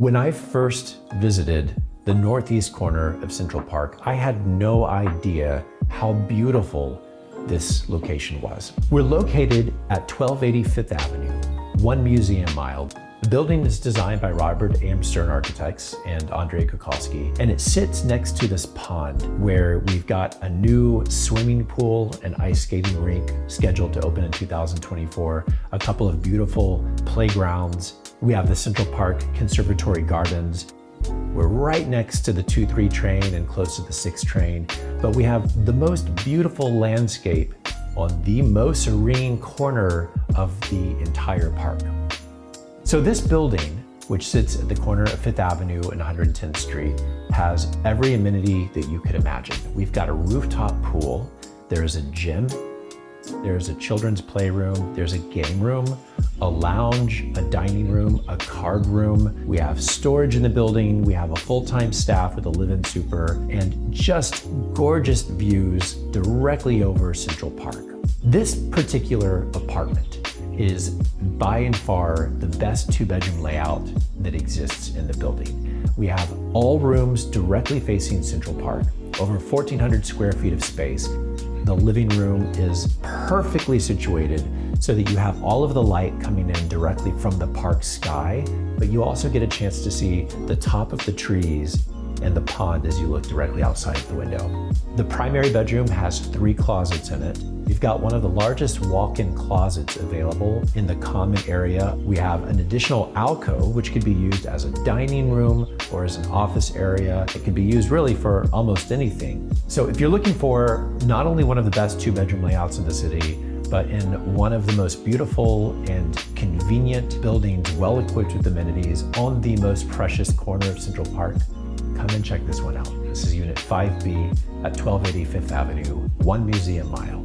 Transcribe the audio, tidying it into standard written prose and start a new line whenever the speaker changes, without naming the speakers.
When I first visited the northeast corner of Central Park, I had no idea how beautiful this location was. We're located at 1280 Fifth Avenue, 1 museum mile. The building is designed by Robert A.M. Stern Architects and Andrei Kukalski, and it sits next to this pond where we've got a new swimming pool and ice skating rink scheduled to open in 2024, a couple of beautiful playgrounds. We have the Central Park Conservatory Gardens. We're right next to the 2-3 train and close to the 6 train, but we have the most beautiful landscape on the most serene corner of the entire park. So this building, which sits at the corner of 5th Avenue and 110th Street, has every amenity that you could imagine. We've got a rooftop pool, there's a gym, there's a children's playroom, there's a game room, a lounge, a dining room, a card room. We have storage in the building. We have a full-time staff with a live-in super and just gorgeous views directly over Central Park. This particular apartment is by and far the best 2-bedroom layout that exists in the building. We have all rooms directly facing Central Park, over 1,400 square feet of space. The living room is perfectly situated so that you have all of the light coming in directly from the park sky, but you also get a chance to see the top of the trees and the pond as you look directly outside the window. The primary bedroom has 3 closets in it. We've got one of the largest walk-in closets available in the common area. We have an additional alcove, which could be used as a dining room or as an office area. It could be used really for almost anything. So if you're looking for not only one of the best 2-bedroom layouts in the city, but in one of the most beautiful and convenient buildings, well equipped with amenities on the most precious corner of Central Park, come and check this one out. This is Unit 5B at 1280 Fifth Avenue, 1 museum mile.